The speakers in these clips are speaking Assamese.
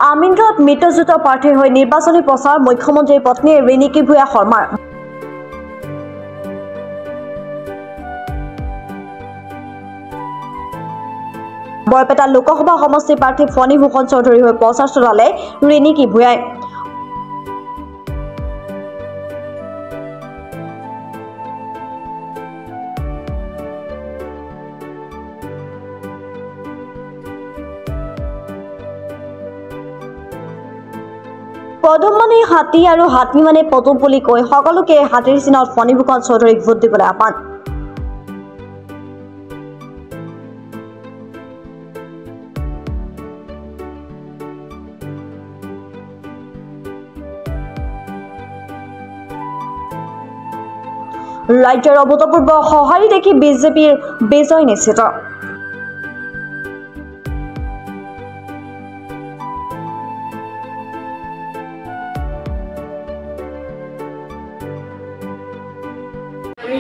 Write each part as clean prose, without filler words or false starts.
আমিনগাঁৱত মিত্ৰজোঁট প্ৰাৰ্থীৰ হৈ নিৰ্বাচনী প্ৰচাৰ মুখ্যমন্ত্ৰীৰ পত্নী ৰিণিকী ভূঞা শৰ্মাৰ। বৰপেটা লোকসভা সমষ্টিৰ প্ৰাৰ্থী ফণী ভূষণ চৌধুৰীৰ হৈ প্ৰচাৰ চলালে ৰিণিকী ভূঞাই। পদুম মানে হাতী আৰু হাতী মানে পদুম বুলি কৈ সকলোকে হাতীৰ চিনত ফণী ভূষণ চৌধুৰীক ভোট দিবলৈ আহ্বান। ৰাজ্যৰ অভূতপূৰ্ব সঁহাৰি দেখি বিজেপিৰ বিজয় নিশ্চিত।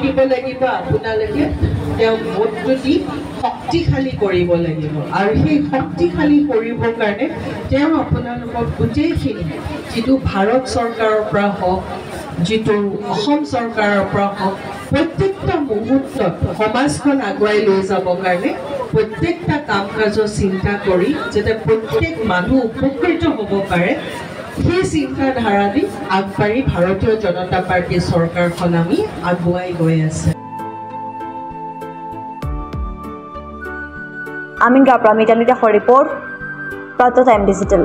দিব লাগিব আপোনালোকে তেওঁ ভোটটো দি শক্তিশালী কৰিব লাগিব আৰু সেই শক্তিশালী কৰিবৰ কাৰণে তেওঁ আপোনালোকক গোটেইখিনি যিটো ভাৰত চৰকাৰৰ পৰা হওক যিটো অসম চৰকাৰৰ পৰা হওক প্ৰত্যেকটা মুহূৰ্তত সমাজখন আগুৱাই লৈ যাবৰ কাৰণে প্ৰত্যেকটা কাম কাজৰ চিন্তা কৰি যাতে প্ৰত্যেক মানুহ উপকৃত হ'ব পাৰে সেই চিন্তাধাৰা দি আগবাঢ়ি ভাৰতীয় জনতা পাৰ্টীৰ চৰকাৰখন আমি আগুৱাই গৈ আছে। আমিনগাঁৱৰ পৰা মিতালী দাসৰ ৰিপৰ্ট, প্ৰাপ্ত টাইম ডিজিটেল।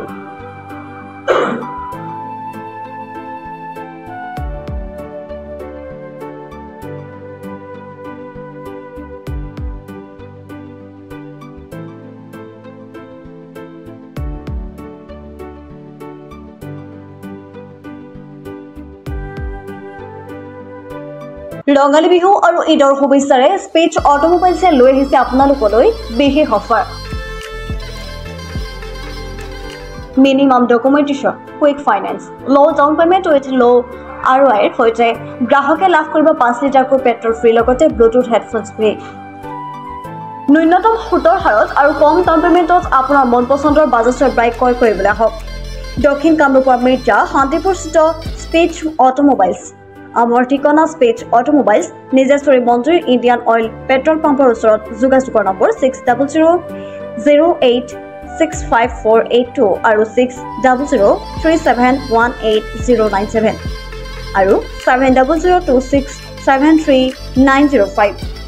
ৰঙালী বিহু আৰু ঈদৰ শুভেচ্ছাৰে স্পেচ অটোমোবাইলছে লৈ আহিছে আপোনালোকলৈ বিশেষ offer. Minimum documentation, quick finance, ল' ডাউন পেমেণ্ট উইথ ল' ROIৰ সৈতে গ্ৰাহকে লাভ কৰিব 5 লিটাৰকৈ পেট্ৰল ফ্ৰী লগতে ব্লুটুথ হেডফোনছ ফ্ৰী। ন্যূনতম সুতৰ হাৰত আৰু কম ডাউন পেমেণ্টত আপোনাৰ মন পচন্দৰ বাজাজৰ বাইক ক্ৰয় কৰিবলৈ আহক। দক্ষিণ কামৰূপৰ মিৰ্জা শান্তিপুৰস্থিত স্পেচ অটোমোবাইলছ। আমাৰ ঠিকনা স্পেচ অটোমোবাইলছ, নিজেশ্বৰী মন্দিৰ ইণ্ডিয়ান অইল পেট্ৰল পাম্পৰ ওচৰত। যোগাযোগৰ নম্বৰ 6000086548 আৰু 6003718097 আৰু 7002673905।